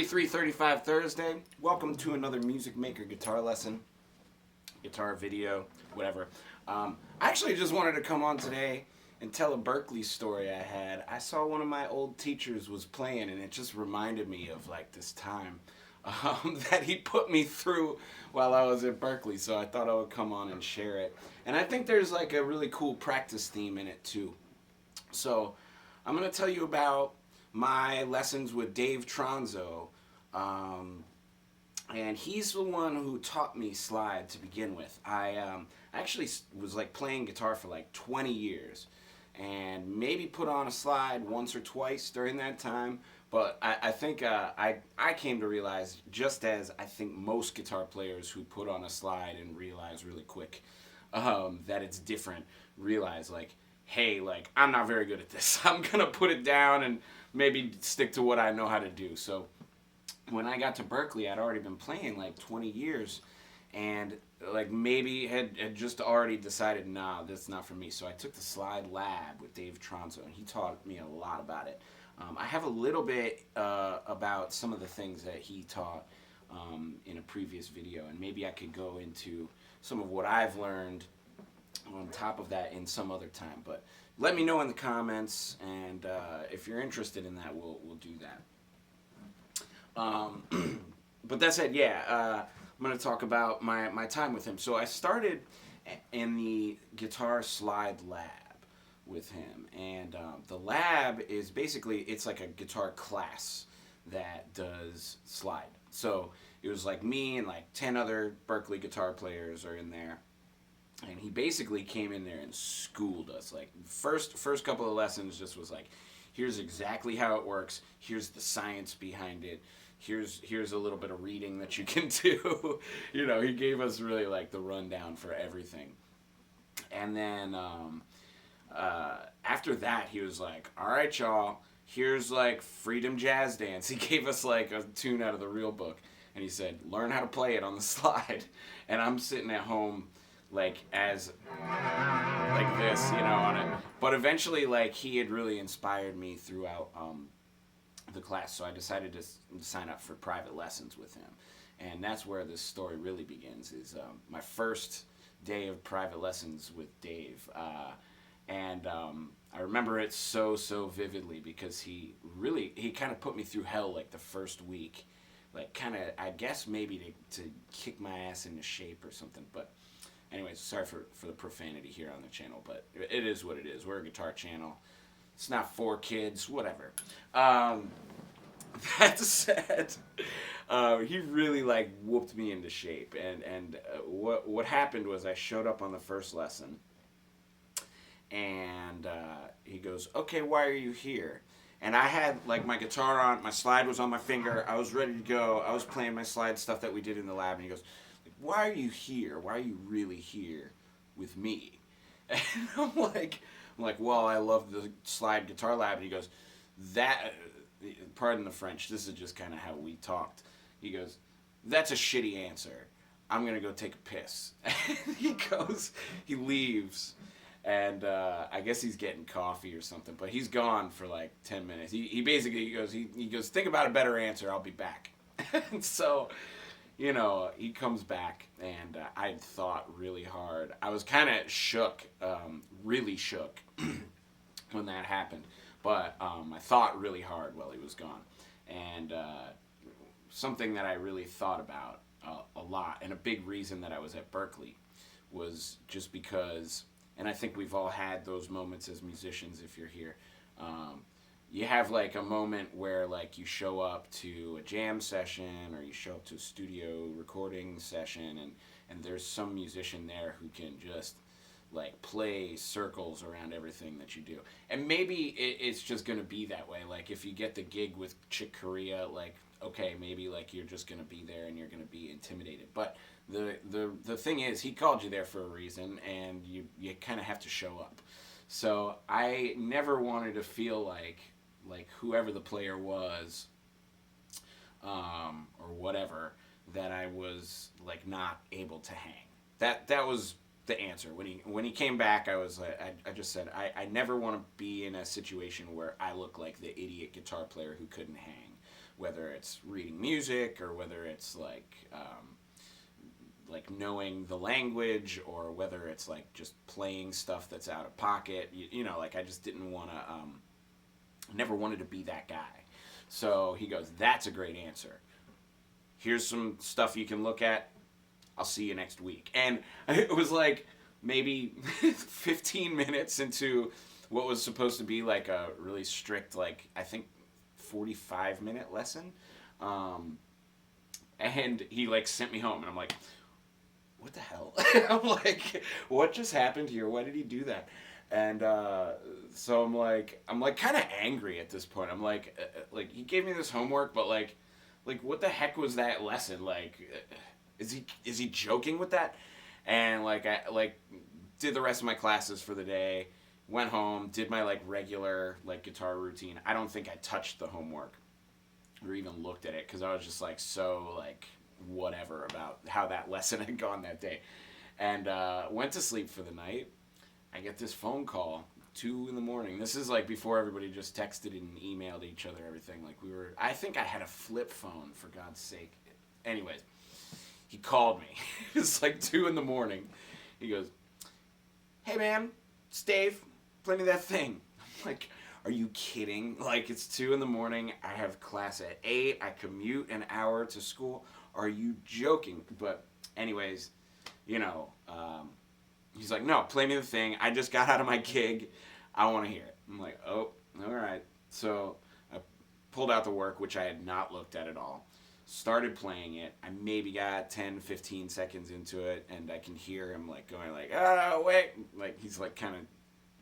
Happy 335 Thursday. Welcome to another Music Maker guitar lesson, guitar video, whatever. I actually just wanted to come on today and tell a Berklee story I had. I saw one of my old teachers was playing, and it just reminded me of like this time that he put me through while I was at Berklee, so I thought I would come on and share it. And I think there's like a really cool practice theme in it too. So I'm going to tell you about my lessons with Dave Tronzo, and he's the one who taught me slide to begin with. I actually was like playing guitar for like 20 years and maybe put on a slide once or twice during that time, but I think I came to realize, just as I think most guitar players who put on a slide and realize really quick that it's different, realize like, hey, like, I'm not very good at this. I'm gonna put it down and maybe stick to what I know how to do. So when I got to Berklee, I'd already been playing like 20 years and like maybe had just already decided, nah, that's not for me. So I took the slide lab with Dave Tronzo, and he taught me a lot about it. I have a little bit about some of the things that he taught in a previous video, and maybe I could go into some of what I've learned on top of that in some other time. But let me know in the comments, and if you're interested in that, we'll do that. But that said, yeah, I'm going to talk about my time with him. So I started in the guitar slide lab with him, and the lab is basically, it's like a guitar class that does slide. So it was like me and like 10 other Berklee guitar players are in there. And he basically came in there and schooled us. Like first couple of lessons just was like, here's exactly how it works. Here's the science behind it. Here's a little bit of reading that you can do. You know, he gave us really like the rundown for everything. And then after that, he was like, all right, y'all, here's like Freedom Jazz Dance. He gave us like a tune out of the real book. And he said, learn how to play it on the slide. And I'm sitting at home like as like this, you know, on it. But eventually, like, he had really inspired me throughout the class, so I decided to sign up for private lessons with him. And that's where this story really begins, is my first day of private lessons with Dave. And I remember it so vividly, because he kind of put me through hell like the first week. Like, kind of, I guess maybe to kick my ass into shape or something. But anyways, sorry for the profanity here on the channel, but it is what it is. We're a guitar channel. It's not for kids, whatever. That said, he really like whooped me into shape. And what happened was, I showed up on the first lesson, and he goes, okay, why are you here? And I had like my guitar on, my slide was on my finger, I was ready to go, I was playing my slide stuff that we did in the lab, and he goes, why are you here? Why are you really here with me? And I'm like, well, I love the slide guitar lab. And he goes, pardon the French, this is just kind of how we talked. He goes, that's a shitty answer. I'm going to go take a piss. And he leaves. And I guess he's getting coffee or something, but he's gone for like 10 minutes. He basically goes, think about a better answer, I'll be back. And so, you know, he comes back, and I thought really hard. I was kind of shook, really shook when that happened. But I thought really hard while he was gone. And something that I really thought about a lot, and a big reason that I was at Berklee, was just because, and I think we've all had those moments as musicians if you're here, you have like a moment where like you show up to a jam session, or you show up to a studio recording session, and there's some musician there who can just like play circles around everything that you do. And maybe it's just gonna be that way. Like if you get the gig with Chick Corea, like, okay, maybe like you're just gonna be there and you're gonna be intimidated. But the thing is, he called you there for a reason, and you kind of have to show up. So I never wanted to feel like whoever the player was, or whatever, that I was like not able to hang. That was the answer. When he came back, I just said, I never want to be in a situation where I look like the idiot guitar player who couldn't hang. whether it's reading music or whether it's like knowing the language, or whether it's like just playing stuff that's out of pocket. You know, like I just didn't want to, never wanted to be that guy. So he goes, that's a great answer. Here's some stuff you can look at. I'll see you next week. And it was like maybe 15 minutes into what was supposed to be like a really strict, like I think 45-minute lesson. And he like sent me home, and I'm like, what the hell? I'm like, what just happened here? Why did he do that? And so I'm like kind of angry at this point. I'm like he gave me this homework, but like what the heck was that lesson? Like, is he joking with that? And like I did the rest of my classes for the day, went home, did my like regular like guitar routine. I don't think I touched the homework or even looked at it, because I was just like so like whatever about how that lesson had gone that day. And went to sleep for the night. I get this phone call, 2 a.m. This is like before everybody just texted and emailed each other everything. Like I think I had a flip phone, for God's sake. Anyways, he called me. It's like 2 a.m. He goes, hey man, it's Dave, play me that thing. I'm like, are you kidding? Like, it's 2 a.m. I have class at 8. I commute an hour to school. Are you joking? But anyways, you know, he's like, no, play me the thing. I just got out of my gig. I want to hear it. I'm like, oh, all right. So I pulled out the work, which I had not looked at all. Started playing it. I maybe got 10, 15 seconds into it, and I can hear him like going like, oh, wait. Like, he's like kind of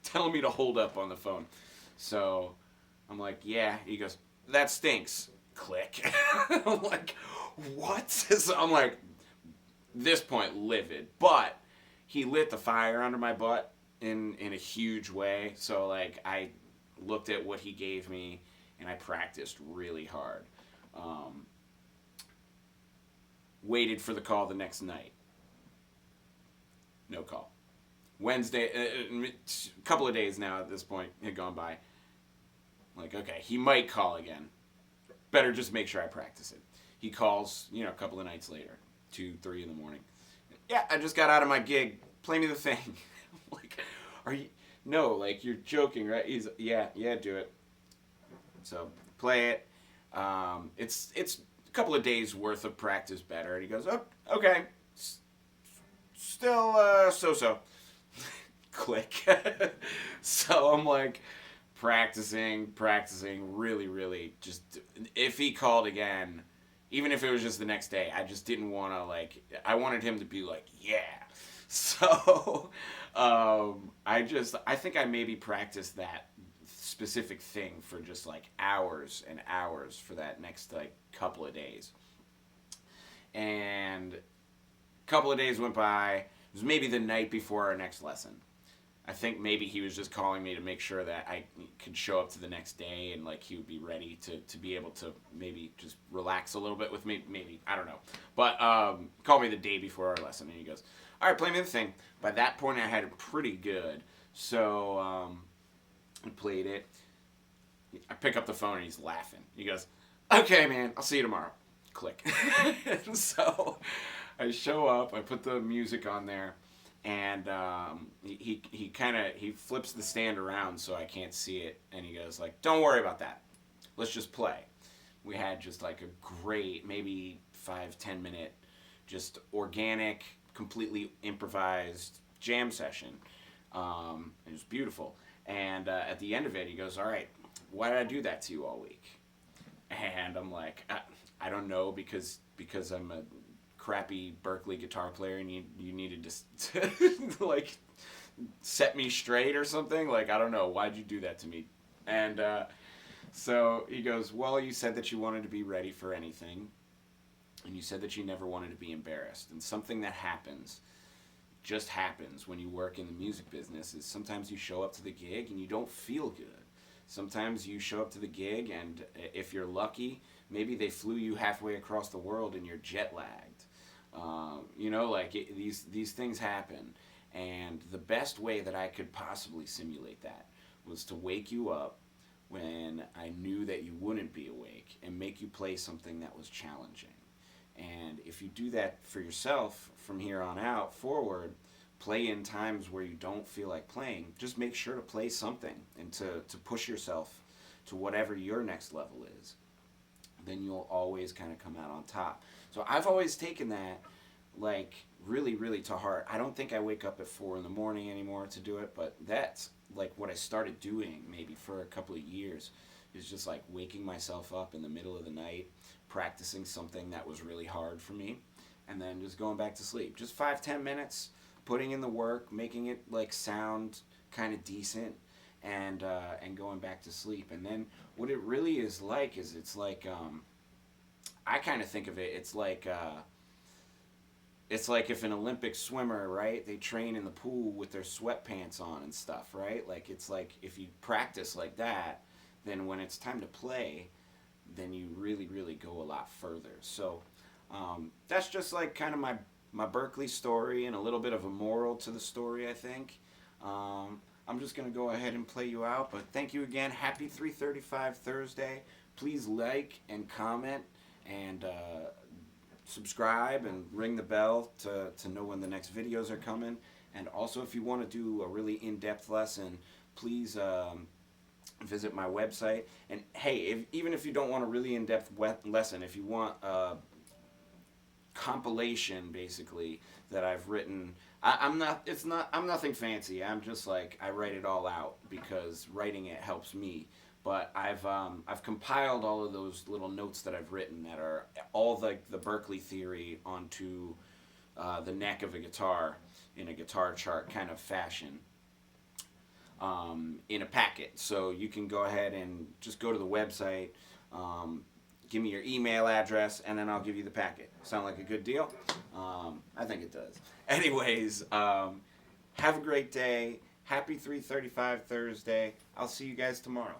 telling me to hold up on the phone. So I'm like, yeah. He goes, that stinks. Click. I'm like, what? So I'm like, this point, livid. But he lit the fire under my butt in a huge way. So like I looked at what he gave me, and I practiced really hard. Waited for the call the next night. No call. Wednesday, a couple of days now at this point had gone by. Like, okay, he might call again. Better just make sure I practice it. He calls, you know, a couple of nights later, 2, 3 in the morning. Yeah, I just got out of my gig. Play me the thing. I'm like, are you? No, like, you're joking, right? He's, yeah, do it. So play it. It's a couple of days worth of practice better. And he goes, oh, okay, still so. Click. So I'm like practicing, really just, if he called again, even if it was just the next day, I just didn't want to, like, I wanted him to be like, yeah. So I think I maybe practiced that specific thing for just like hours and hours for that next like couple of days. And a couple of days went by. It was maybe the night before our next lesson. I think maybe he was just calling me to make sure that I could show up to the next day, and like he would be ready to be able to maybe just relax a little bit with me. Maybe, I don't know. But called me the day before our lesson, and he goes, all right, play me the thing. By that point, I had it pretty good. So I played it. I pick up the phone, and he's laughing. He goes, okay, man, I'll see you tomorrow. Click. So I show up. I put the music on there. And he flips the stand around so I can't see it, and he goes like, don't worry about that, let's just play. We had just like a great maybe 5-10 minute just organic, completely improvised jam session. It was beautiful. And at the end of it, he goes, all right, why did I do that to you all week? And I'm like, I don't know, because I'm a crappy Berklee guitar player, and you needed to like set me straight or something. Like, I don't know, why'd you do that to me? And so he goes, well, you said that you wanted to be ready for anything, and you said that you never wanted to be embarrassed. And something that just happens when you work in the music business is sometimes you show up to the gig and you don't feel good. Sometimes you show up to the gig, and if you're lucky, maybe they flew you halfway across the world and you're jet lagged. You know, like these things happen, and the best way that I could possibly simulate that was to wake you up when I knew that you wouldn't be awake, and make you play something that was challenging. And if you do that for yourself from here on out forward, play in times where you don't feel like playing, just make sure to play something and to push yourself to whatever your next level is. Then you'll always kind of come out on top. So I've always taken that like really, really to heart. I don't think I wake up at 4 in the morning anymore to do it, but that's like what I started doing maybe for a couple of years, is just like waking myself up in the middle of the night, practicing something that was really hard for me, and then just going back to sleep. Just 5-10 minutes, putting in the work, making it like sound kind of decent, and going back to sleep. And then what it really is like is it's like I kind of think of it. It's like if an Olympic swimmer, right? They train in the pool with their sweatpants on and stuff, right? Like it's like if you practice like that, then when it's time to play, then you really, really go a lot further. So that's just like kind of my Berklee story and a little bit of a moral to the story, I think. I'm just going to go ahead and play you out, but thank you again. Happy 335 Thursday. Please like and comment and subscribe and ring the bell to know when the next videos are coming. And also, if you want to do a really in-depth lesson, please visit my website. And hey, even if you don't want a really in-depth lesson, if you want a compilation basically that I've written, I'm nothing fancy. I'm just like, I write it all out because writing it helps me. But I've compiled all of those little notes that I've written that are all the Berklee theory onto the neck of a guitar in a guitar chart kind of fashion, in a packet. So you can go ahead and just go to the website, give me your email address, and then I'll give you the packet. Sound like a good deal? I think it does. Anyways, have a great day. Happy 335 Thursday. I'll see you guys tomorrow.